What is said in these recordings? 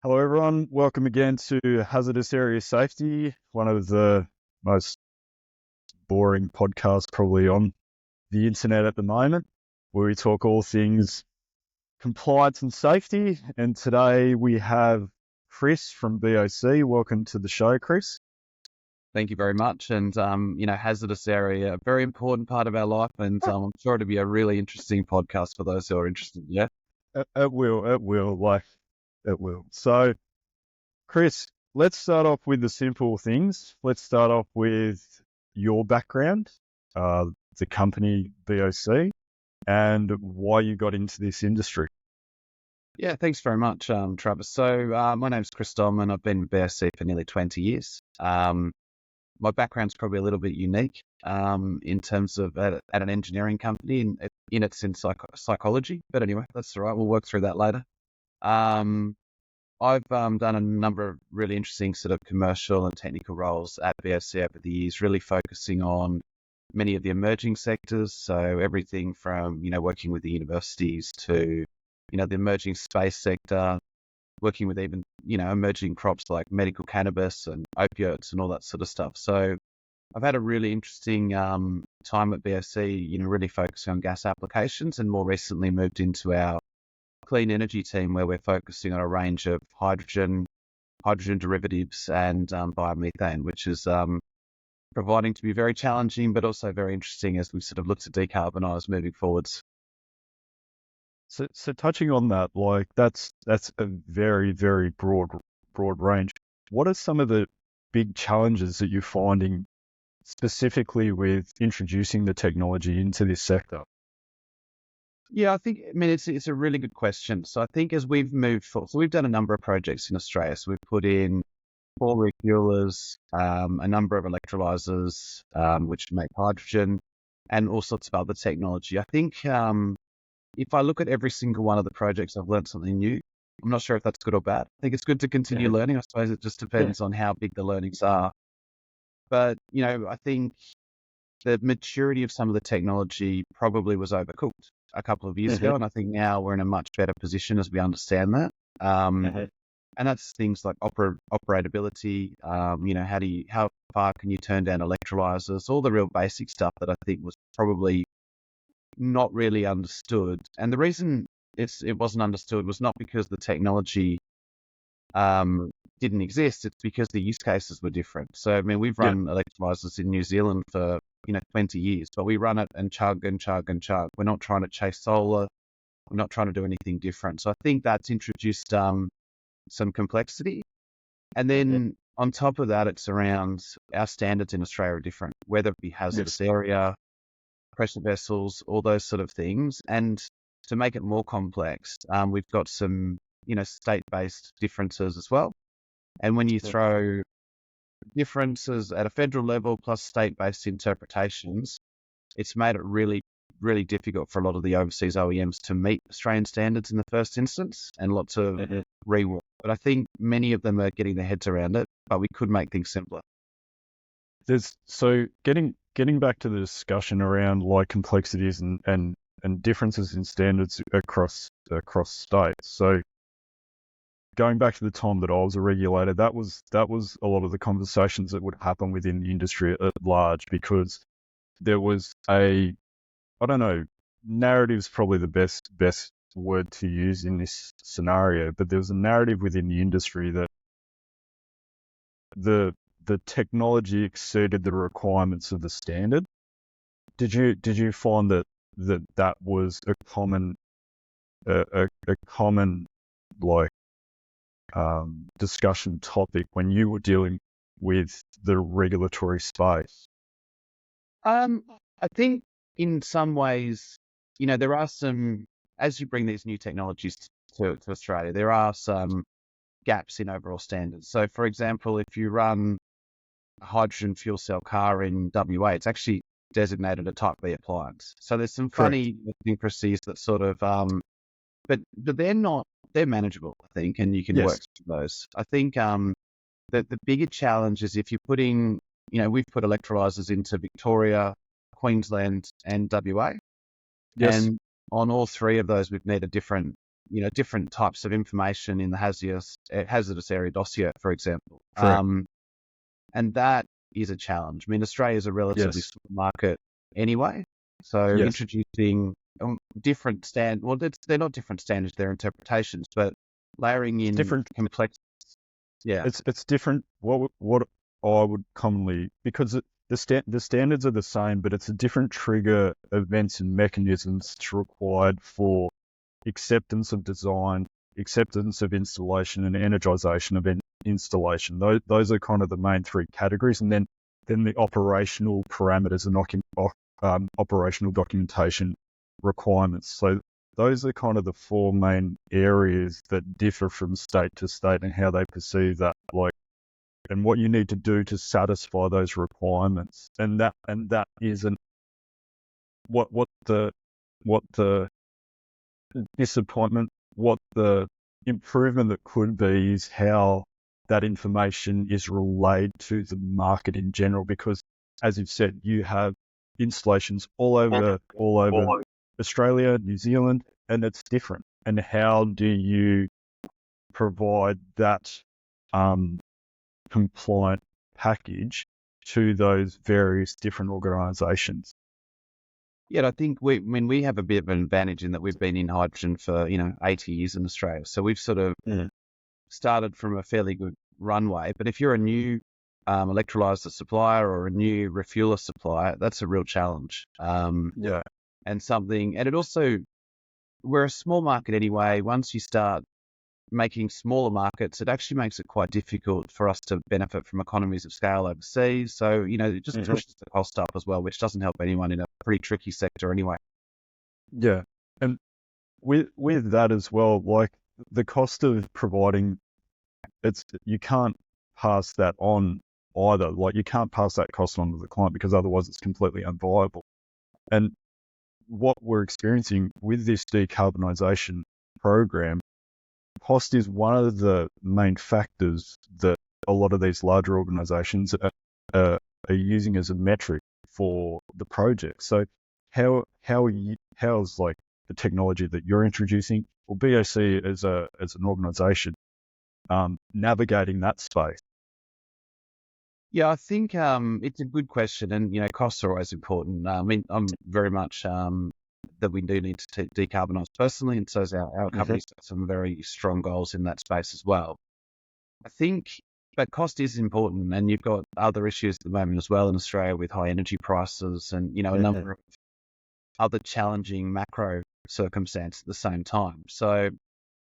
Hello, everyone. Welcome again to Hazardous Area Safety, one of the most boring podcasts probably on the internet at the moment, where we talk all things compliance and safety. And today we have Chris from BOC. Welcome to the show, Chris. Thank you very much. And, hazardous area, a very important part of our life. And I'm sure it'll be a really interesting podcast for those who are interested. Yeah. It will. So, Chris, let's start off with the simple things. Let's start off with your background, the company BOC, and why you got into this industry. Yeah, thanks very much, Travis. So my name's Chris Dolman. I've been with BOC for nearly 20 years. My background's probably a little bit unique in terms of at an engineering company, in it's in psychology. But anyway, that's all right. We'll work through that later. I've done a number of really interesting sort of commercial and technical roles at BOC over the years, really focusing on many of the emerging sectors. So everything from, working with the universities to, the emerging space sector, working with even, emerging crops like medical cannabis and opioids and all that sort of stuff. So I've had a really interesting time at BOC, really focusing on gas applications, and more recently moved into our clean energy team, where we're focusing on a range of hydrogen derivatives and biomethane, which is proving to be very challenging, but also very interesting as we sort of look to decarbonise moving forwards. So touching on that, like that's a very, very broad range. What are some of the big challenges that you're finding specifically with introducing the technology into this sector? Yeah, it's a really good question. So I think as we've moved forward, so we've done a number of projects in Australia. So we've put in 4 refuelers, a number of electrolyzers, which make hydrogen, and all sorts of other technology. I think if I look at every single one of the projects, I've learned something new. I'm not sure if that's good or bad. I think it's good to continue learning. I suppose it just depends on how big the learnings are. But, I think the maturity of some of the technology probably was overcooked a couple of years ago. And I think now we're in a much better position as we understand that. And that's things like operability, how far can you turn down electrolyzers, all the real basic stuff that I think was probably not really understood. And the reason it wasn't understood was not because the technology didn't exist. It's because the use cases were different. So, we've run electrolyzers in New Zealand for 20 years, but we run it and chug and chug and chug. We're not trying to chase solar. We're not trying to do anything different. So I think that's introduced some complexity. And then on top of that, it's around our standards in Australia are different, whether it be hazardous area, pressure vessels, all those sort of things. And to make it more complex, we've got some, state-based differences as well. And when you throw differences at a federal level plus state-based interpretations, it's made it really, really difficult for a lot of the overseas OEMs to meet Australian standards in the first instance, and lots of rework. But I think many of them are getting their heads around it, but we could make things simpler. So getting back to the discussion around like complexities and differences in standards across states. So going back to the time that I was a regulator, that was a lot of the conversations that would happen within the industry at large, because there was narrative's probably the best word to use in this scenario, but there was a narrative within the industry that the technology exceeded the requirements of the standard. Did you find that was a common like discussion topic when you were dealing with the regulatory space? I think in some ways, there are some, as you bring these new technologies to Australia, there are some gaps in overall standards. So for example, if you run a hydrogen fuel cell car in WA, it's actually designated a Type B appliance. So there's some funny idiosyncrasies that sort of, but they're manageable, I think, and you can work through those. I think the bigger challenge is if you're putting, we've put electrolyzers into Victoria, Queensland and WA. And on all 3 of those, we've needed different different types of information in the hazardous area dossier, for example. Correct. And that is a challenge. I mean, Australia is a relatively Yes. small market anyway, so Yes. introducing different they're not different standards, they're interpretations, but layering in Different. complex. Yeah. It's different. What I would commonly, because the standards are the same, but it's a different trigger events and mechanisms that's required for acceptance of design, acceptance of installation, and energization of installation. Those are kind of the main three categories, and then the operational parameters and operational documentation requirements. So those are kind of the four main areas that differ from state to state and how they perceive that, and what you need to do to satisfy those requirements. And that isn't what the disappointment, what the improvement that could be is how that information is relayed to the market in general, because as you've said, you have installations all over Australia, New Zealand, and it's different. And how do you provide that compliant package to those various different organisations? Yeah, I think we have a bit of an advantage in that we've been in hydrogen for 80 years in Australia, so we've sort of started from a fairly good runway. But if you're a new electrolyser supplier or a new refueler supplier, that's a real challenge. Yeah. And it also, we're a small market anyway. Once you start making smaller markets, it actually makes it quite difficult for us to benefit from economies of scale overseas. So, it just pushes the cost up as well, which doesn't help anyone in a pretty tricky sector anyway. Yeah. And with that as well, like the cost of providing, you can't pass that on either. Like you can't pass that cost on to the client, because otherwise it's completely unviable. And what we're experiencing with this decarbonisation program, cost is one of the main factors that a lot of these larger organisations are using as a metric for the project. So how's like the technology that you're introducing, or BOC as an organisation, navigating that space? Yeah, I think it's a good question, and costs are always important. I mean, I'm very much that we do need to decarbonise personally, and so is our company's got some very strong goals in that space as well. I think, but cost is important, and you've got other issues at the moment as well in Australia with high energy prices and a number of other challenging macro circumstances at the same time. So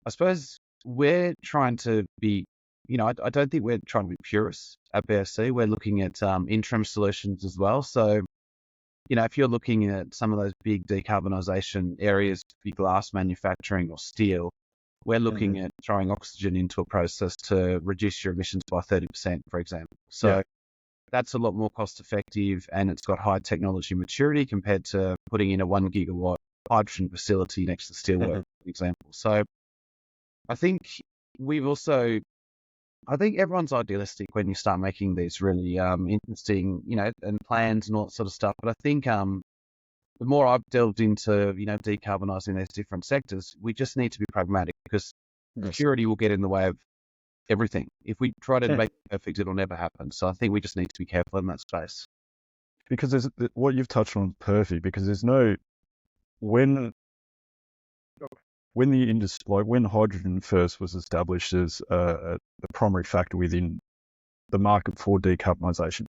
I suppose we're trying to be, I don't think we're trying to be purists at BOC. We're looking at interim solutions as well. So, if you're looking at some of those big decarbonisation areas, be glass manufacturing or steel, we're looking at throwing oxygen into a process to reduce your emissions by 30%, for example. So that's a lot more cost effective, and it's got high technology maturity compared to putting in a 1 gigawatt hydrogen facility next to steelworks, for example. So I think everyone's idealistic when you start making these really interesting, and plans and all that sort of stuff. But I think the more I've delved into, decarbonising these different sectors, we just need to be pragmatic, because purity will get in the way of everything. If we try to make it perfect, it'll never happen. So I think we just need to be careful in that space. Because what you've touched on is perfect, because there's when the industry, like when hydrogen first was established as a primary factor within the market for decarbonisation,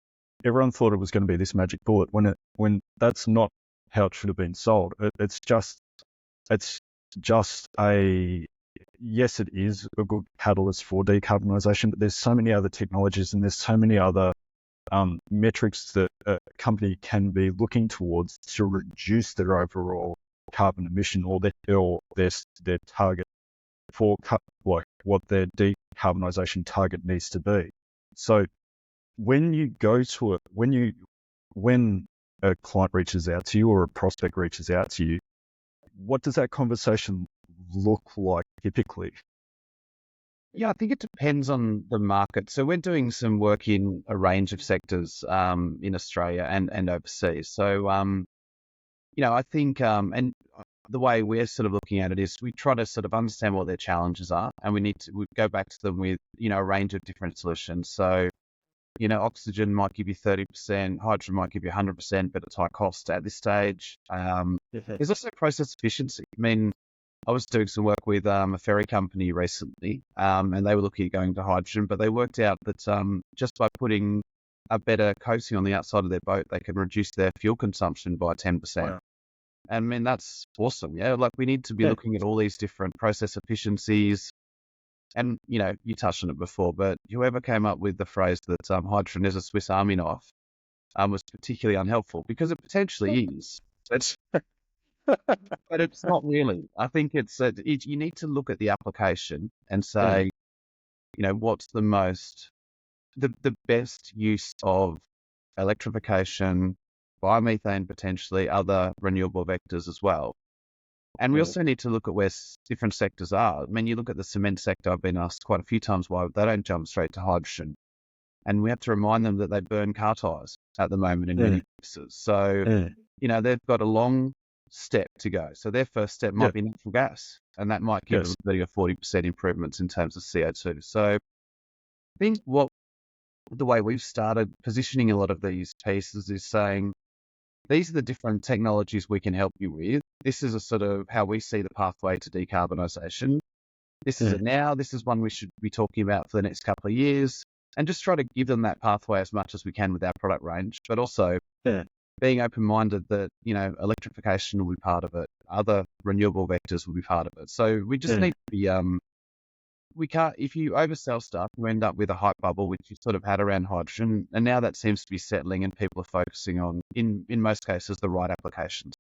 everyone thought it was going to be this magic bullet. When that's not how it should have been sold. It's just yes, it is a good catalyst for decarbonisation, but there's so many other technologies and there's so many other metrics that a company can be looking towards to reduce their overall carbon emission, or their target for like what their decarbonisation target needs to be. So when you go to it, when a client reaches out to you or a prospect reaches out to you, what does that conversation look like typically? Yeah, I think it depends on the market. So we're doing some work in a range of sectors in Australia and overseas. So, I think, and the way we're sort of looking at it is we try to sort of understand what their challenges are, and we go back to them with, a range of different solutions. So, oxygen might give you 30%, hydrogen might give you 100%, but it's high cost at this stage. There's also process efficiency. I mean, I was doing some work with a ferry company recently, and they were looking at going to hydrogen, but they worked out that just by putting a better coating on the outside of their boat, they can reduce their fuel consumption by 10%. Wow. I mean, that's awesome. Yeah, like we need to be looking at all these different process efficiencies. And, you touched on it before, but whoever came up with the phrase that hydrogen is a Swiss Army knife was particularly unhelpful, because it potentially is. But it's not really. I think you need to look at the application and say, what's the best use of electrification, biomethane, potentially other renewable vectors as well. And we also need to look at where different sectors are. I mean, you look at the cement sector, I've been asked quite a few times why they don't jump straight to hydrogen. And we have to remind them that they burn car tyres at the moment in many places. So, they've got a long step to go. So their first step might be natural gas, and that might give them 30 or 40% improvements in terms of CO2. So I think the way we've started positioning a lot of these pieces is saying, these are the different technologies we can help you with. This is a sort of how we see the pathway to decarbonisation. This is it now. This is one we should be talking about for the next couple of years, and just try to give them that pathway as much as we can with our product range, but also being open-minded that, electrification will be part of it. Other renewable vectors will be part of it. So we just need to be, we can't, if you oversell stuff, you end up with a hype bubble, which you sort of had around hydrogen. And now that seems to be settling, and people are focusing on, in most cases, the right applications.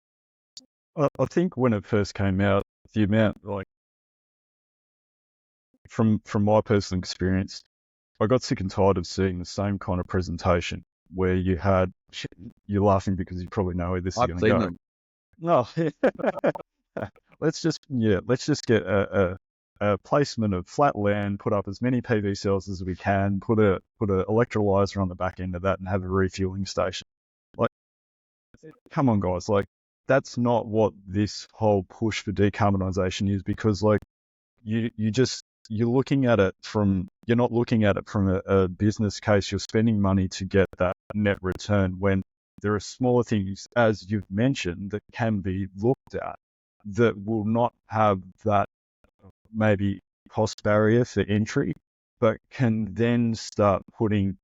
I think when it first came out, the amount, like, from my personal experience, I got sick and tired of seeing the same kind of presentation where you're laughing because you probably know where this is going to go. No, let's just get a placement of flat land, put up as many PV cells as we can, put a electrolyzer on the back end of that, and have a refueling station. Like, come on, guys! Like, that's not what this whole push for decarbonisation is, because like you're looking at it you're not looking at it from a business case. You're spending money to get that net return, when there are smaller things, as you've mentioned, that can be looked at that will not have that maybe cost barrier for entry, but can then start putting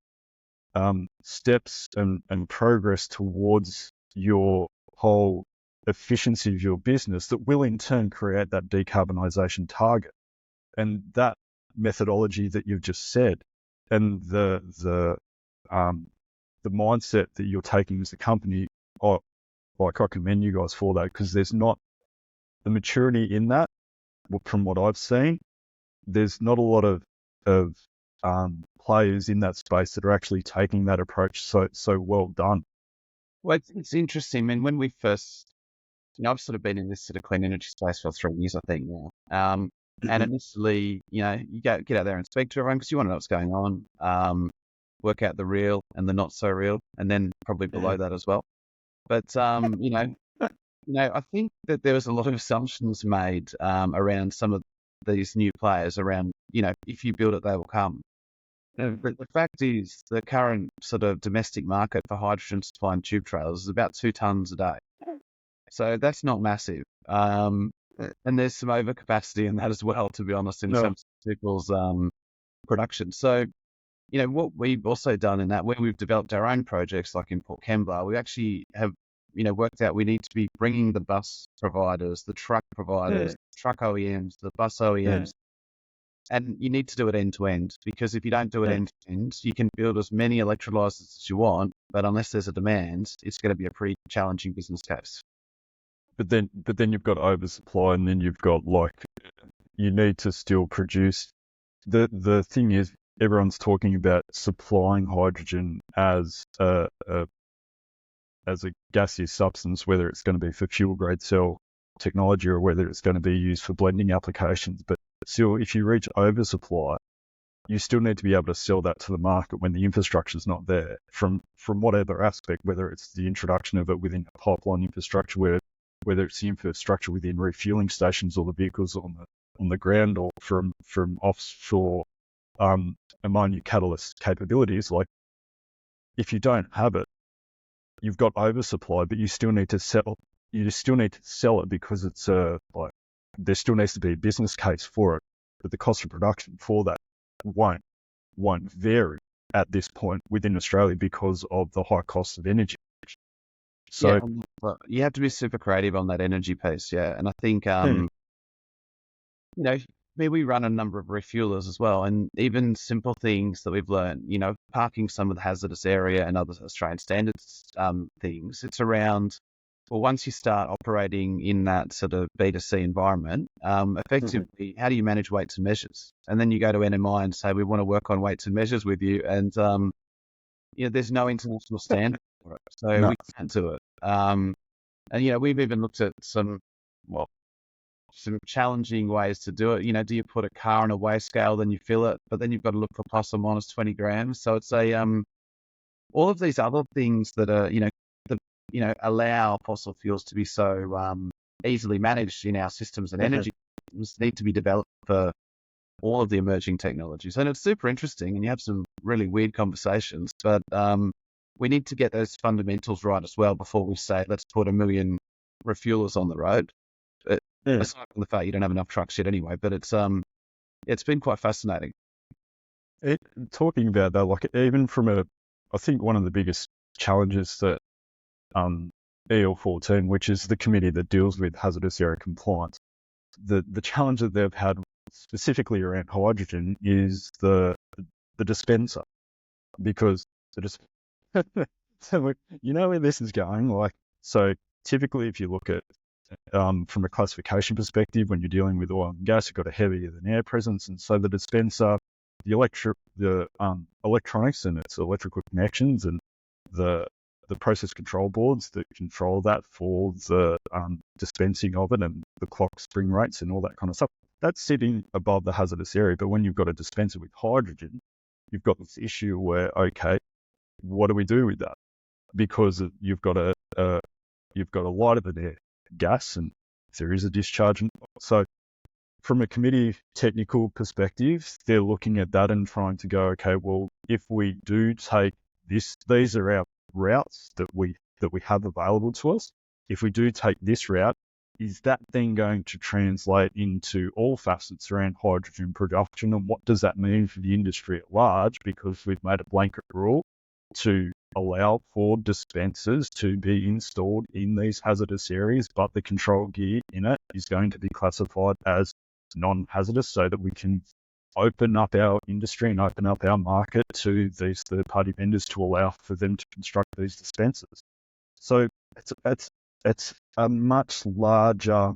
steps and progress towards your whole efficiency of your business that will in turn create that decarbonisation target. And that methodology that you've just said, and the mindset that you're taking as a company, I commend you guys for that, because there's not the maturity in that. From what I've seen, there's not a lot of players in that space that are actually taking that approach so well done. Well, it's interesting. I mean, when we first, I've sort of been in this sort of clean energy space for 3 years, I think now. And initially, you get out there and speak to everyone because you want to know what's going on, work out the real and the not so real, and then probably below that as well. But, I think that there was a lot of assumptions made around some of these new players around, if you build it, they will come. But the fact is, the current sort of domestic market for hydrogen supply and tube trailers is about 2 tons a day. So that's not massive. And there's some overcapacity in that as well, to be honest, in terms of people's production. So, what we've also done in that, when we've developed our own projects, like in Port Kembla, we actually have, worked out we need to be bringing the bus providers, the truck providers, truck OEMs, the bus OEMs, and you need to do it end to end, because if you don't do it end to end, you can build as many electrolyzers as you want, but unless there's a demand, it's going to be a pretty challenging business case. But then you've got oversupply, and then you've got, you need to still produce. The thing is, everyone's talking about supplying hydrogen as a gaseous substance, whether it's going to be for fuel grade cell technology or whether it's going to be used for blending applications. But still, if you reach oversupply, you still need to be able to sell that to the market when the infrastructure is not there, from whatever aspect, whether it's the introduction of it within a pipeline infrastructure where whether it's the infrastructure within refueling stations or the vehicles on the ground or from offshore ammonia catalyst capabilities. Like, if you don't have it, you've got oversupply, but you still need to sell. You still need to sell it because it's like there still needs to be a business case for it. But the cost of production for that won't vary at this point within Australia because of the high cost of energy. So well, you have to be super creative on that energy piece, and I think we run a number of refuelers as well, and even simple things that we've learned, parking some of the hazardous area and other Australian standards things. It's around, well, once you start operating in that sort of B2C environment, effectively, how do you manage weights and measures? And then you go to NMI and say, we want to work on weights and measures with you, and there's no international standard for it, so we can't do it. And we've even looked at some challenging ways to do it. Do you put a car on a weigh scale, then you fill it, but then you've got to look for plus or minus 20 grams. So it's all of these other things that are, allow fossil fuels to be so easily managed in our systems and energy systems need to be developed for all of the emerging technologies. And it's super interesting, and you have some really weird conversations, but we need to get those fundamentals right as well before we say, let's put 1 million refuelers on the road. Aside from the fact you don't have enough trucks yet anyway, but it's been quite fascinating. Talking about that, like even from I think one of the biggest challenges that EL14, which is the committee that deals with hazardous area compliance, the challenge that they've had specifically around hydrogen is the dispenser, because so you know where this is going. Like, so typically if you look at from a classification perspective, when you're dealing with oil and gas, you've got a heavier than air presence, and so the dispenser, the electronics and its electrical connections and the process control boards that control that for the dispensing of it and the clock spring rates and all that kind of stuff, that's sitting above the hazardous area. But when you've got a dispenser with hydrogen, you've got this issue where, okay, what do we do with that? Because you've got a lighter than air gas, and if there is a discharge. So from a committee technical perspective, they're looking at that and trying to go, okay, well, if we do take this, these are our routes that we have available to us. If we do take this route, is that then going to translate into all facets around hydrogen production? And what does that mean for the industry at large? Because we've made a blanket rule to allow for dispensers to be installed in these hazardous areas, but the control gear in it is going to be classified as non-hazardous, so that we can open up our industry and open up our market to these third-party vendors to allow for them to construct these dispensers. So it's a much larger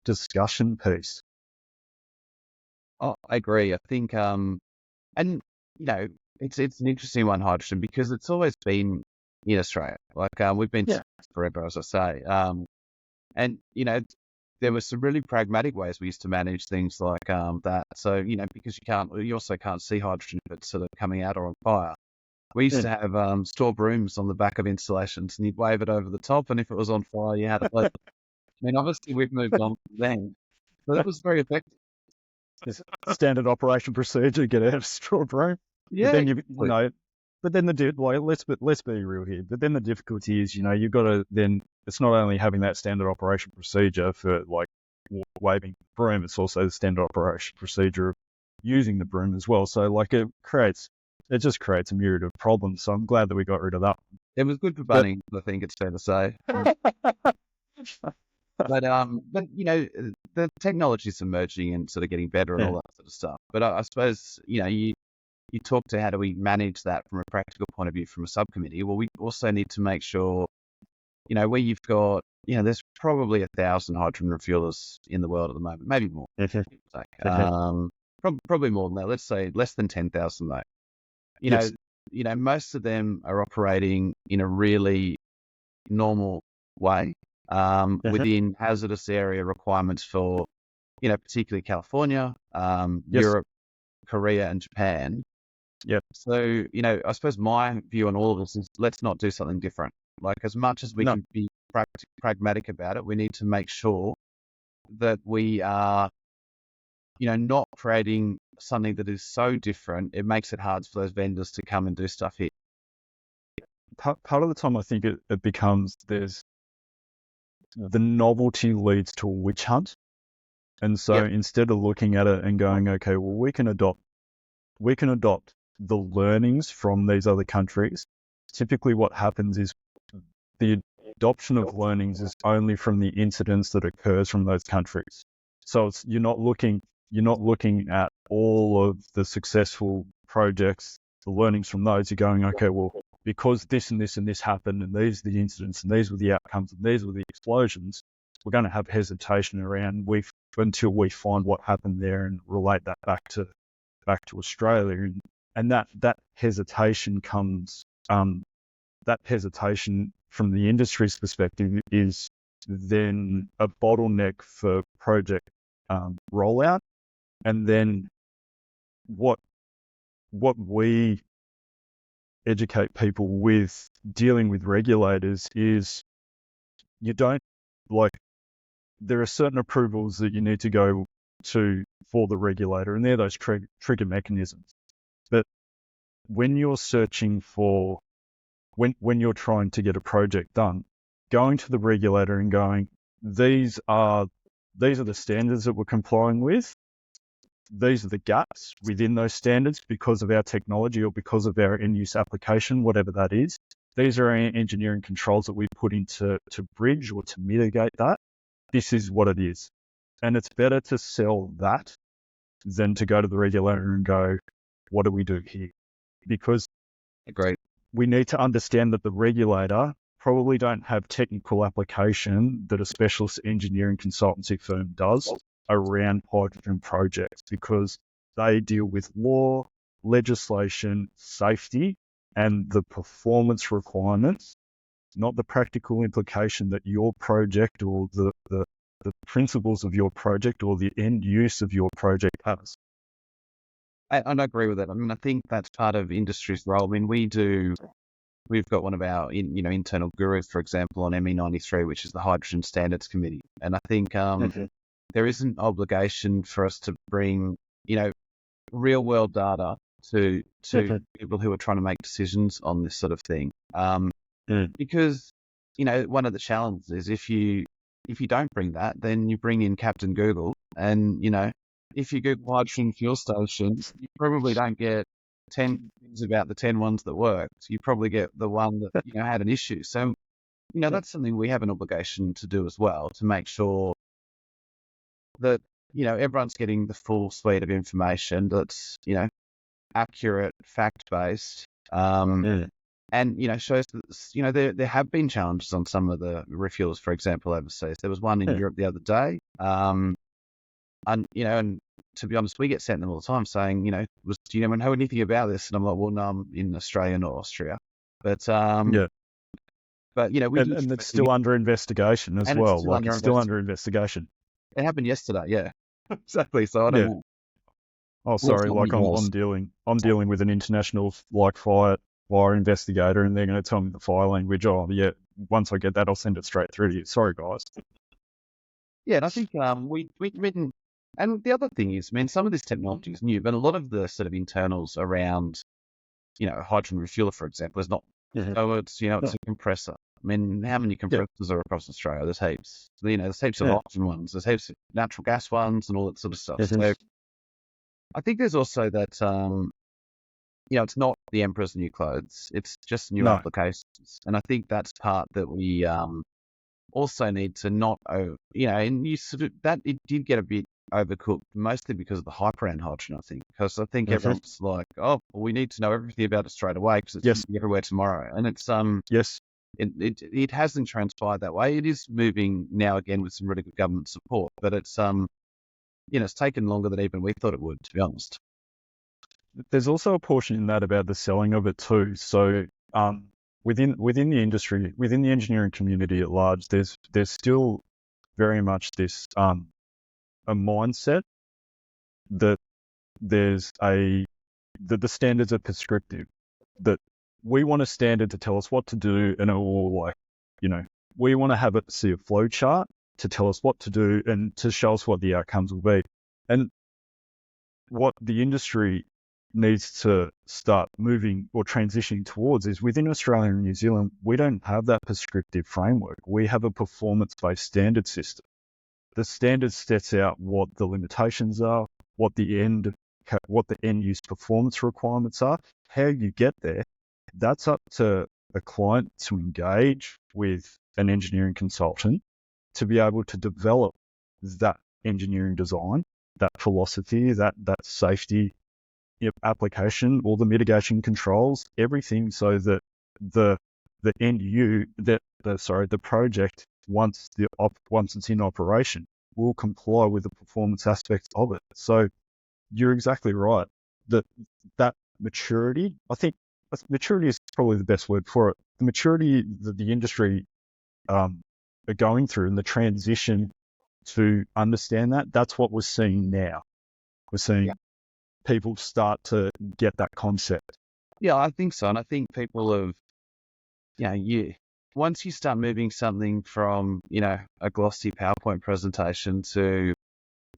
discussion piece. Oh, I agree. I think, and it's an interesting one, hydrogen, because it's always been in Australia. Like we've been forever, as I say. And there were some really pragmatic ways we used to manage things like that. So because you also can't see hydrogen if it's sort of coming out or on fire. We used to have store brooms on the back of installations, and you'd wave it over the top, and if it was on fire, you had to play. I mean, obviously we've moved on from then, but that was very effective. Standard operation procedure, get out of straw broom. Yeah. But then let's be real here. But then the difficulty is, you've got to then, it's not only having that standard operation procedure for like waving the broom, it's also the standard operation procedure of using the broom as well. So like it just creates a myriad of problems. So I'm glad that we got rid of that. It was good for Bunnings, I think it's fair to say. But the technology's emerging and sort of getting better and all that sort of stuff. But I suppose, you talk to how do we manage that from a practical point of view from a subcommittee. Well, we also need to make sure, where you've got, there's probably 1,000 hydrogen refuelers in the world at the moment, maybe more. Probably more than that. Let's say less than 10,000 though. Most of them are operating in a really normal way within hazardous area requirements for, particularly California, Europe, Korea, and Japan. Yep. So, I suppose my view on all of this is let's not do something different. Like as much as we can be pragmatic about it. We need to make sure that we are, not creating something that is so different, it makes it hard for those vendors to come and do stuff here. Part of the time, I think it becomes the novelty leads to a witch hunt. And so instead of looking at it and going, okay, well, we can adopt the learnings from these other countries. Typically what happens is the adoption of learnings is only from the incidents that occurs from those countries. So you're not looking at all of the successful projects, the learnings from those. You're going, okay, well, because this and this and this happened, and these are the incidents, and these were the outcomes, and these were the explosions, we're going to have hesitation around until we find what happened there and relate that back to Australia. And that hesitation comes, that hesitation from the industry's perspective is then a bottleneck for project rollout. And then what we educate people with dealing with regulators is there are certain approvals that you need to go to for the regulator, and they're those trigger mechanisms. But when you're searching for, when you're trying to get a project done, going to the regulator and going, these are the standards that we're complying with. These are the gaps within those standards because of our technology or because of our end-use application, whatever that is. These are our engineering controls that we put into to bridge or to mitigate that. This is what it is. And it's better to sell that than to go to the regulator and go, what do we do here? Because we need to understand that the regulator probably don't have technical application that a specialist engineering consultancy firm does around hydrogen projects, because they deal with law, legislation, safety, and the performance requirements, not the practical implication that your project or the principles of your project or the end use of your project has. I agree with that. I mean, I think that's part of industry's role. I mean, we've got one of our internal gurus, for example, on ME93, which is the Hydrogen Standards Committee. And I think there is an obligation for us to bring, real world data to people who are trying to make decisions on this sort of thing. Because, one of the challenges is if you don't bring that, then you bring in Captain Google, and, if you Google hydrogen fuel stations, you probably don't get 10 things about the 10 ones that worked. You probably get the one that, had an issue. So, that's something we have an obligation to do as well, to make sure that, everyone's getting the full suite of information that's, accurate, fact-based, and, shows that, there have been challenges on some of the refuels, for example, overseas. There was one in Europe the other day. And to be honest, we get sent them all the time saying, do you know anything about this? And I'm like, well, no, I'm in Australia, not Austria. But, but, and it's still under investigation as well. It's still under investigation. It happened yesterday. Yeah, exactly. So I don't know. Oh, sorry. I'm dealing with an international fire investigator, and they're going to tell me the fire language. Oh, yeah. Once I get that, I'll send it straight through to you. Sorry, guys. Yeah, and I think we've written, and the other thing is, some of this technology is new, but a lot of the sort of internals around, hydrogen refueler, for example, is not. So it's it's a compressor. How many compressors are across Australia? There's heaps. There's heaps of hydrogen ones. There's heaps of natural gas ones, and all that sort of stuff. So I think there's also that it's not the emperor's new clothes. It's just new applications, and I think that's part that we also need to not, and you sort of, that it did get a bit overcooked, mostly because of the hype around hydrogen, I think. Because I think everyone's like, oh, well, we need to know everything about it straight away because it's going to be everywhere tomorrow. And it's, it hasn't transpired that way. It is moving now again with some really good government support, but it's, it's taken longer than even we thought it would, to be honest. There's also a portion in that about the selling of it too. So, within the industry, within the engineering community at large, there's still very much this a mindset that that the standards are prescriptive, that we want a standard to tell us what to do, and it will we want to have it see a flow chart to tell us what to do and to show us what the outcomes will be. And what the industry needs to start moving or transitioning towards is within Australia and New Zealand, we don't have that prescriptive framework. We have a performance-based standard system. The standard sets out what the limitations are, what the end use performance requirements are, how you get there. That's up to a client to engage with an engineering consultant to be able to develop that engineering design, that philosophy, that safety application, all the mitigation controls, everything, so that the project, once it's in operation, will comply with the performance aspects of it. So you're exactly right. That maturity, I think maturity is probably the best word for it. The maturity that the industry are going through and the transition to understand that's what we're seeing now. We're seeing people start to get that concept. Yeah, I think so. And I think people have, once you start moving something from, a glossy PowerPoint presentation to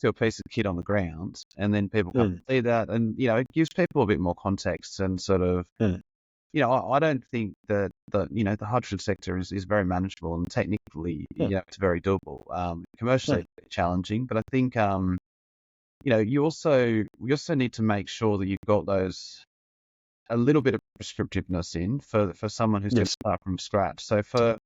a piece of kit on the ground, and then people come see that, and, it gives people a bit more context and sort of, I don't think that the hydrogen sector is very manageable, and technically, it's very doable. Commercially challenging, but I think, we also need to make sure that you've got a little bit of prescriptiveness in for someone who's going to start from scratch. So for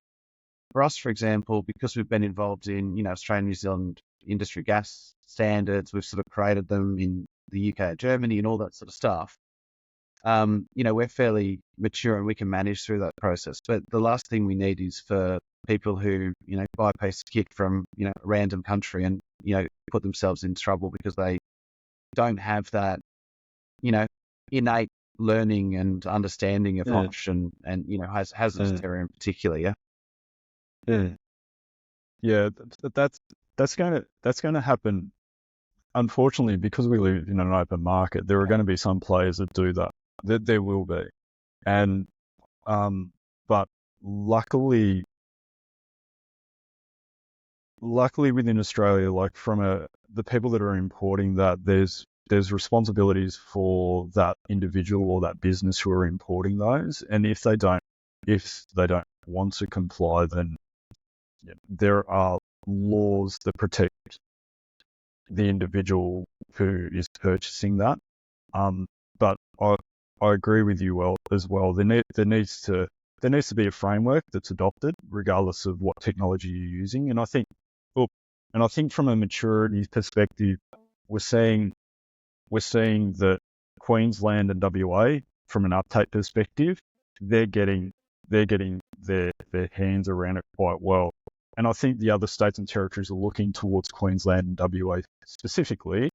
us, for example, because we've been involved in, Australian, New Zealand industry gas standards, we've sort of created them in the UK and Germany and all that sort of stuff. We're fairly mature and we can manage through that process. But the last thing we need is for people who, buy a piece of kit from, a random country and, put themselves in trouble because they don't have that, innate learning and understanding of hydrogen and, hazardous area in particular. That's going to happen. Unfortunately, because we live in an open market, there are going to be some players that do that. There will be, and but luckily within Australia, like from the people that are importing that, there's responsibilities for that individual or that business who are importing those, and if they don't want to comply, then there are laws that protect the individual who is purchasing that. But I agree with you as well. There needs to be a framework that's adopted regardless of what technology you're using. And I think from a maturity perspective, we're seeing that Queensland and WA, from an uptake perspective, they're getting their hands around it quite well. And I think the other states and territories are looking towards Queensland and WA specifically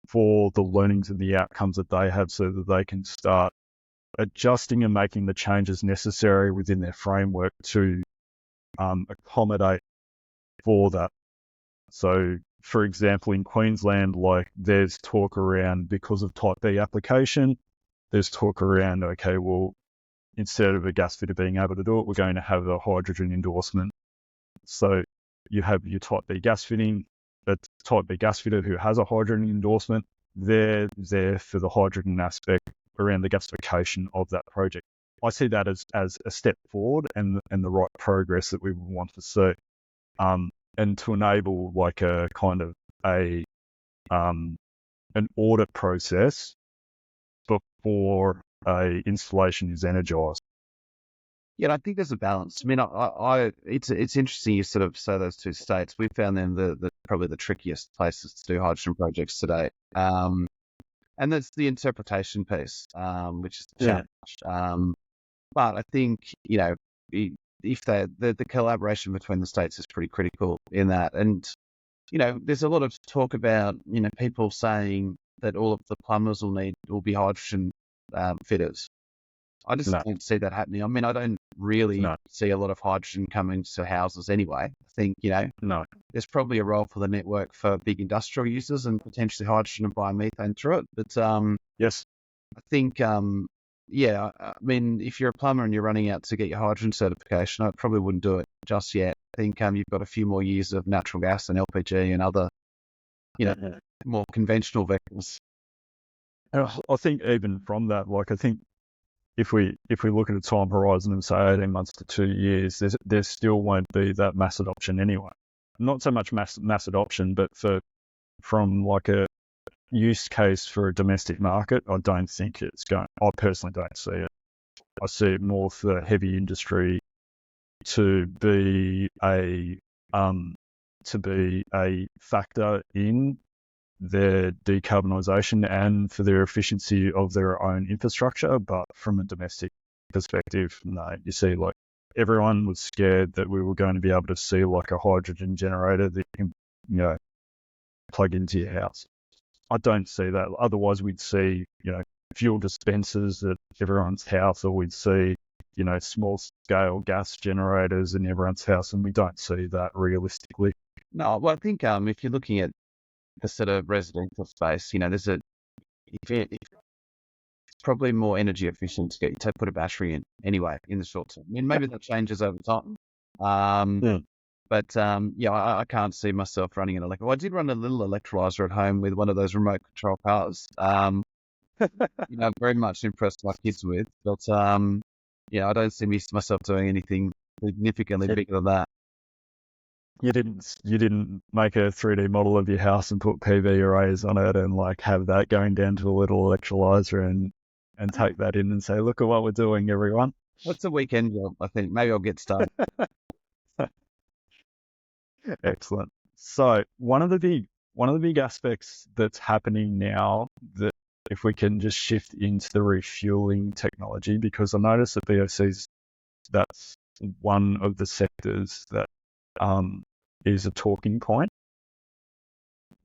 for the learnings and the outcomes that they have, so that they can start adjusting and making the changes necessary within their framework to accommodate for that. So, for example, in Queensland, like there's talk around, because of Type B application, there's talk around, okay, well, instead of a gas fitter being able to do it, we're going to have a hydrogen endorsement. So you have your Type B gas fitting, a Type B gas fitter who has a hydrogen endorsement. They're there for the hydrogen aspect around the gasification of that project. I see that as a step forward and the right progress that we want to see, and to enable like a kind of an audit process before a installation is energized. Yeah, and I think there's a balance. I mean, it's interesting you sort of say those two states. We found them the probably the trickiest places to do hydrogen projects today. And that's the interpretation piece, which is the challenge. But I think, if the collaboration between the states is pretty critical in that. And, there's a lot of talk about, people saying that all of the plumbers will be hydrogen fitters. I just don't see that happening. I mean, I don't really see a lot of hydrogen coming to houses anyway. I think, there's probably a role for the network for big industrial users and potentially hydrogen and biomethane through it. But yes, I think, yeah, I mean, if you're a plumber and you're running out to get your hydrogen certification, I probably wouldn't do it just yet. I think you've got a few more years of natural gas and LPG and other, more conventional vehicles. And I think even from that, like I think if we look at a time horizon of say 18 months to 2 years, there still won't be that mass adoption anyway. Not so much mass adoption, but from like a use case for a domestic market, I don't think it's going. I personally don't see it. I see it more for heavy industry to be a factor in their decarbonisation and for their efficiency of their own infrastructure. But from a domestic perspective, no. You see, like everyone was scared that we were going to be able to see like a hydrogen generator that you can, plug into your house. I don't see that. Otherwise, we'd see, fuel dispensers at everyone's house, or we'd see, small scale gas generators in everyone's house, and we don't see that realistically. No, well, I think if you're looking at the sort of residential space, there's it's probably more energy efficient to put a battery in anyway in the short term. I mean, maybe that changes over time. But I can't see myself running an electrolyzer. Well, I did run a little electrolyzer at home with one of those remote control cars. Very much impressed my kids with. But I don't see myself doing anything significantly bigger than that. You didn't make a 3D model of your house and put PV arrays on it and like have that going down to a little electrolyzer and take that in and say, look at what we're doing, everyone. That's a weekend job, I think. Maybe I'll get started. Excellent. So one of the big aspects that's happening now, that if we can just shift into the refueling technology, because I noticed that BOC's, that's one of the sectors that is a talking point.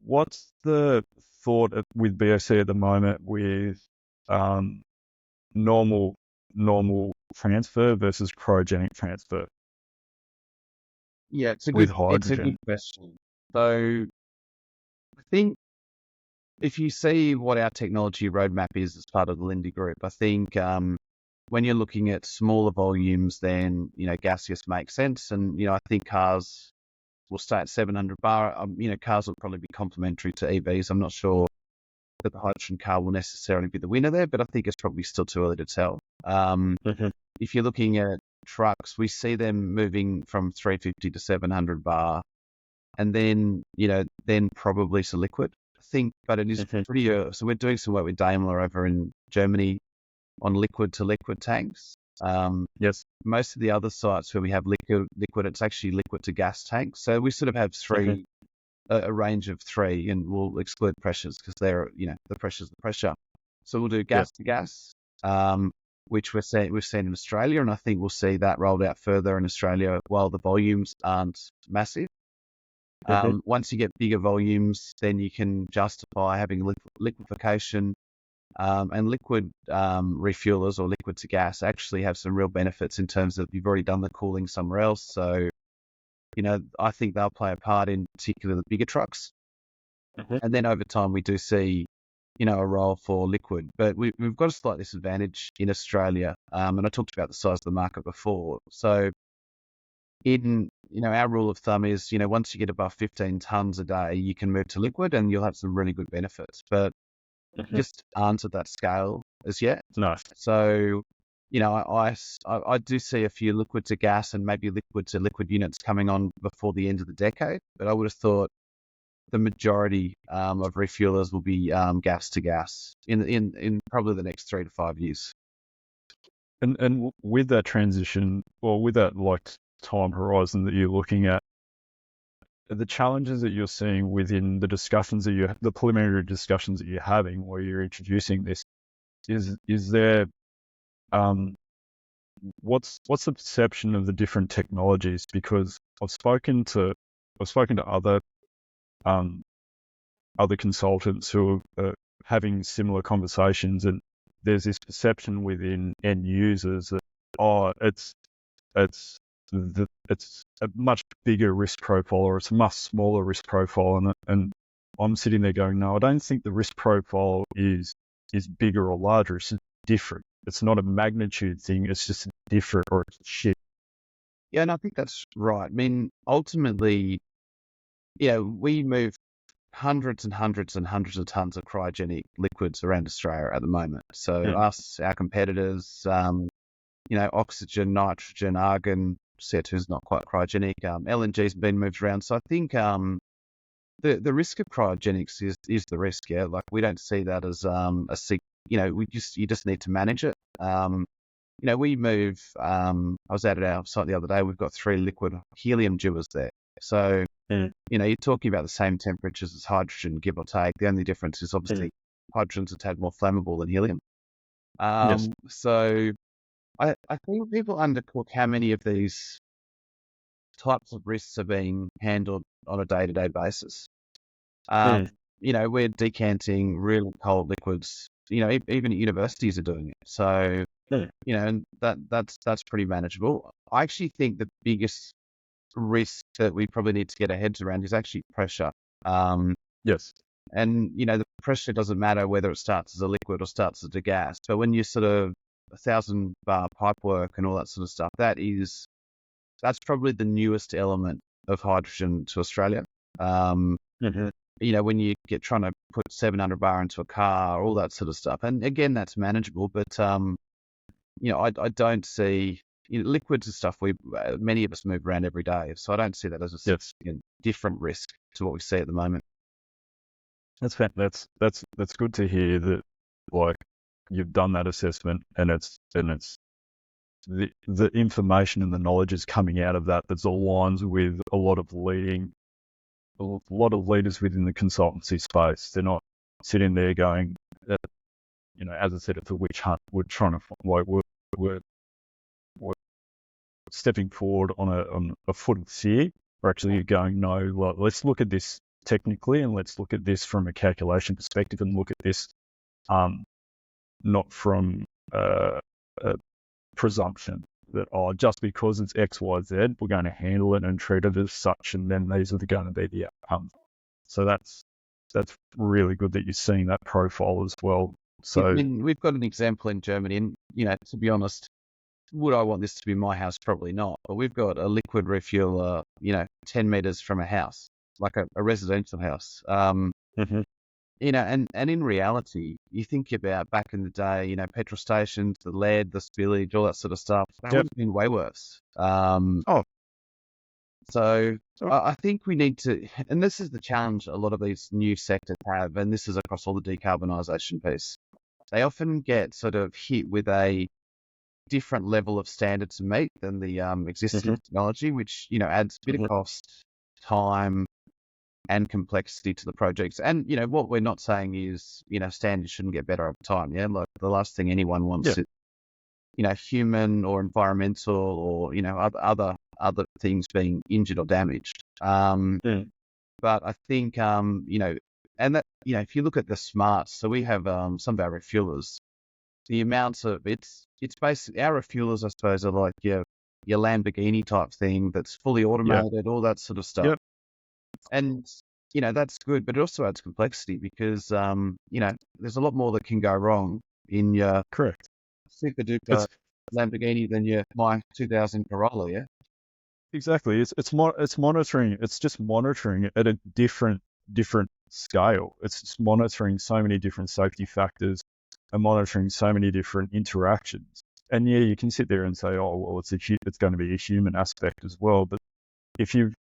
What's the thought with BOC at the moment with normal transfer versus cryogenic transfer? Yeah, it's a with good hydrogen. question. So I think if you see what our technology roadmap is as part of the Lindy Group, I think when you're looking at smaller volumes, then gaseous makes sense, and I think cars will stay at 700 bar. Cars will probably be complementary to EVs. I'm not sure that the hydrogen car will necessarily be the winner there, but I think it's probably still too early to tell. If you're looking at trucks, we see them moving from 350 to 700 bar, and then probably to liquid. I think, but it is pretty. So we're doing some work with Daimler over in Germany on liquid to liquid tanks. Yes. Most of the other sites where we have liquid, it's actually liquid to gas tanks. So we sort of have three, a range of three, and we'll exclude pressures because they're, the pressure's the pressure. So we'll do gas to gas, which we've seen in Australia, and I think we'll see that rolled out further in Australia while the volumes aren't massive. Once you get bigger volumes, then you can justify having liquefaction. And liquid refuelers or liquid to gas actually have some real benefits in terms of you've already done the cooling somewhere else. So, I think they'll play a part in particularly the bigger trucks. And then over time, we do see, a role for liquid. But we've got a slight disadvantage in Australia. And I talked about the size of the market before. So in, our rule of thumb is, once you get above 15 tons a day, you can move to liquid and you'll have some really good benefits. But just aren't at that scale as yet. Nice. So, I do see a few liquid to gas and maybe liquid to liquid units coming on before the end of the decade. But I would have thought the majority of refuelers will be gas to gas in probably the next 3 to 5 years. And with that transition, or with that like time horizon that you're looking at, the challenges that you're seeing within the discussions the preliminary discussions that you're having where you're introducing this, is there, what's the perception of the different technologies? Because I've spoken to other consultants who are having similar conversations, and there's this perception within end users that it's a much bigger risk profile, or it's a much smaller risk profile. And I'm sitting there going, no, I don't think the risk profile is bigger or larger. It's different. It's not a magnitude thing. It's just different, or it's shit. Yeah, and I think that's right. I mean, ultimately, we move hundreds and hundreds and hundreds of tons of cryogenic liquids around Australia at the moment. So us, our competitors, oxygen, nitrogen, argon, CO2 is not quite cryogenic. LNG's been moved around. So I think the risk of cryogenics is the risk. Yeah, like we don't see that as you just need to manage it. We move. I was at our site the other day. We've got 3 liquid helium dewars there. So you're talking about the same temperatures as hydrogen, give or take. The only difference is obviously hydrogen's a tad more flammable than helium. Yes. So I think people undercook how many of these types of risks are being handled on a day-to-day basis. We're decanting really cold liquids. Even at universities are doing it. So, and that's pretty manageable. I actually think the biggest risk that we probably need to get our heads around is actually pressure. Yes. And, the pressure doesn't matter whether it starts as a liquid or starts as a gas. But when you sort of 1,000 bar pipe work and all that sort of stuff, that's probably the newest element of hydrogen to Australia. When you get trying to put 700 bar into a car, all that sort of stuff. And again, that's manageable, but, I don't see liquids and stuff. Many of us move around every day. So I don't see that as a significant different risk to what we see at the moment. That's good to hear that, like, you've done that assessment, and it's the information and the knowledge is coming out of that's aligns with a lot of leaders within the consultancy space. They're not sitting there going, as I said, it's a witch hunt. We're trying to we're stepping forward on a foot of fear. We're actually going, no, let's look at this technically, and let's look at this from a calculation perspective, and look at this not from a presumption that, just because it's X, Y, Z, we're going to handle it and treat it as such, and then these are going to be the outcomes. So that's really good that you're seeing that profile as well. So I mean, we've got an example in Germany, and to be honest, would I want this to be my house? Probably not. But we've got a liquid refueler, 10 meters from a house, like a residential house. And in reality, you think about back in the day, petrol stations, the lead, the spillage, all that sort of stuff, that would have been way worse. So I think we need to, and this is the challenge a lot of these new sectors have, and this is across all the decarbonisation piece. They often get sort of hit with a different level of standard to meet than the existing technology, which, adds a bit of cost, time, and complexity to the projects. And, what we're not saying is, standards shouldn't get better over time. Yeah. Like the last thing anyone wants is, human or environmental or, other things being injured or damaged. But I think, and that, if you look at the smarts, so we have some of our refuelers, the amounts of it's basically our refuelers, I suppose, are like your Lamborghini type thing that's fully automated, all that sort of stuff. And, that's good, but it also adds complexity because, there's a lot more that can go wrong in your super duper Lamborghini than my 2000 Corolla, yeah? Exactly. It's monitoring. It's just monitoring at a different scale. It's just monitoring so many different safety factors and monitoring so many different interactions. And yeah, you can sit there and say, oh well, it's going to be a human aspect as well. But if you've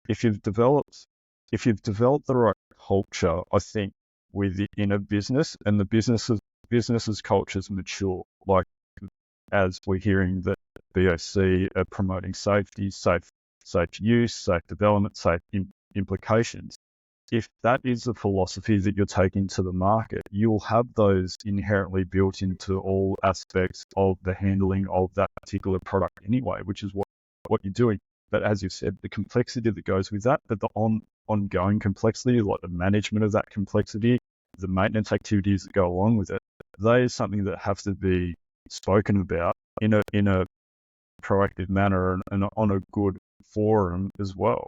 developed the right culture, I think within a business, and the business's cultures mature, like as we're hearing that BOC are promoting safety, safe use, safe development, safe implications. If that is the philosophy that you're taking to the market, you'll have those inherently built into all aspects of the handling of that particular product anyway, which is what you're doing. But as you've said, the complexity that goes with that, but the ongoing complexity, like the management of that complexity, the maintenance activities that go along with it, they is something that have to be spoken about in a proactive manner and on a good forum as well.